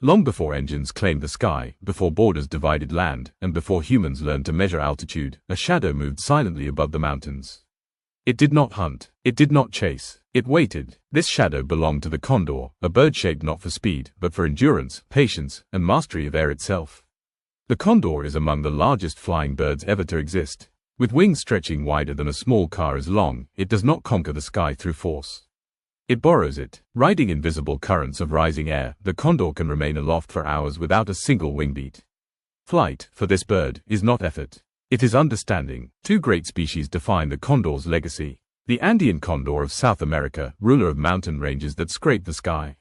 Long before engines claimed the sky, before borders divided land, and before humans learned to measure altitude, a shadow moved silently above the mountains. It did not hunt. It did not chase. It waited. This shadow belonged to the condor, a bird shaped not for speed, but for endurance, patience, and mastery of air itself. The condor is among the largest flying birds ever to exist. With wings stretching wider than a small car is long, it does not conquer the sky through force. It borrows it. Riding invisible currents of rising air, the condor can remain aloft for hours without a single wing beat. Flight, for this bird, is not effort. It is understanding. Two great species define the condor's legacy. The Andean condor of South America, ruler of mountain ranges that scrape the sky.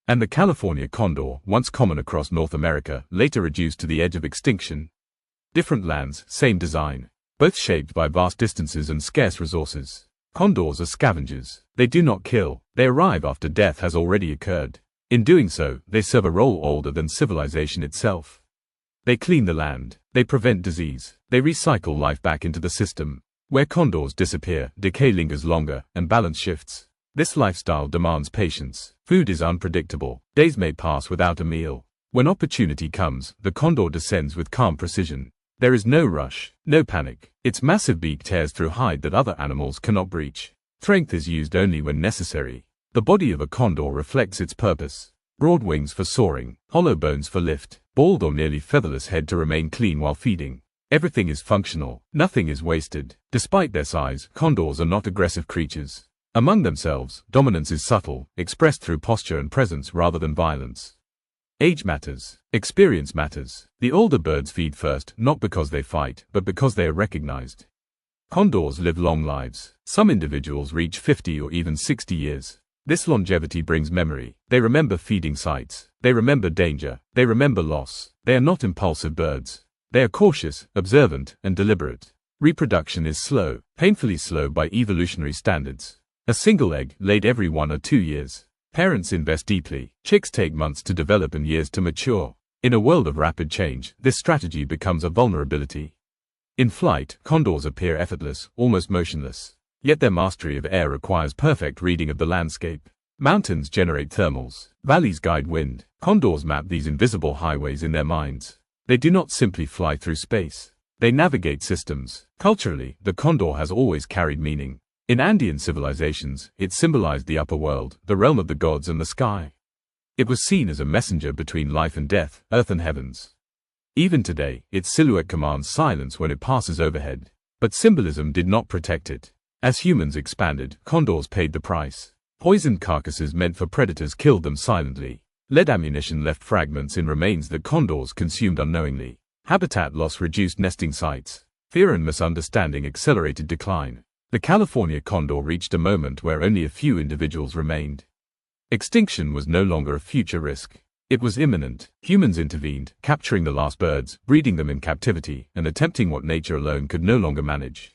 And the California condor, once common across North America, later reduced to the edge of extinction. Different lands, same design. Both shaped by vast distances and scarce resources. Condors are scavengers. They do not kill. They arrive after death has already occurred. In doing so, they serve a role older than civilization itself. They clean the land. They prevent disease. They recycle life back into the system. Where condors disappear, decay lingers longer, and balance shifts. This lifestyle demands patience. Food is unpredictable. Days may pass without a meal. When opportunity comes, the condor descends with calm precision. There is no rush, no panic. Its massive beak tears through hide that other animals cannot breach. Strength is used only when necessary. The body of a condor reflects its purpose. Broad wings for soaring, hollow bones for lift, bald or nearly featherless head to remain clean while feeding. Everything is functional, nothing is wasted. Despite their size, condors are not aggressive creatures. Among themselves, dominance is subtle, expressed through posture and presence rather than violence. Age matters. Experience matters. The older birds feed first, not because they fight, but because they are recognized. Condors live long lives. Some individuals reach 50 or even 60 years. This longevity brings memory. They remember feeding sites. They remember danger. They remember loss. They are not impulsive birds. They are cautious, observant, and deliberate. Reproduction is slow, painfully slow by evolutionary standards. A single egg laid every 1 or 2 years. Parents invest deeply. Chicks take months to develop and years to mature. In a world of rapid change, this strategy becomes a vulnerability. In flight, condors appear effortless, almost motionless. Yet their mastery of air requires perfect reading of the landscape. Mountains generate thermals. Valleys guide wind. Condors map these invisible highways in their minds. They do not simply fly through space. They navigate systems. Culturally, the condor has always carried meaning. In Andean civilizations, it symbolized the upper world, the realm of the gods and the sky. It was seen as a messenger between life and death, earth and heavens. Even today, its silhouette commands silence when it passes overhead. But symbolism did not protect it. As humans expanded, condors paid the price. Poisoned carcasses meant for predators killed them silently. Lead ammunition left fragments in remains that condors consumed unknowingly. Habitat loss reduced nesting sites. Fear and misunderstanding accelerated decline. The California condor reached a moment where only a few individuals remained. Extinction was no longer a future risk. It was imminent. Humans intervened, capturing the last birds, breeding them in captivity, and attempting what nature alone could no longer manage.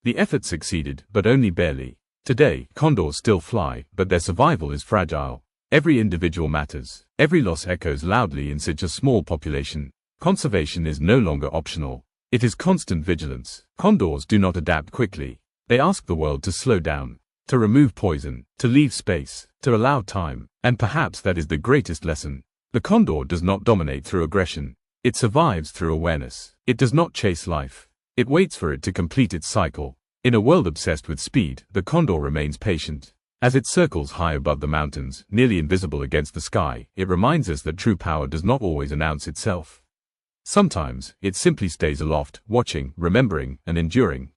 The effort succeeded, but only barely. Today, condors still fly, but their survival is fragile. Every individual matters. Every loss echoes loudly in such a small population. Conservation is no longer optional. It is constant vigilance. Condors do not adapt quickly. They ask the world to slow down, to remove poison, to leave space, to allow time. And perhaps that is the greatest lesson. The condor does not dominate through aggression. It survives through awareness. It does not chase life. It waits for it to complete its cycle. In a world obsessed with speed, the condor remains patient. As it circles high above the mountains, nearly invisible against the sky, it reminds us that true power does not always announce itself. Sometimes, it simply stays aloft, watching, remembering, and enduring.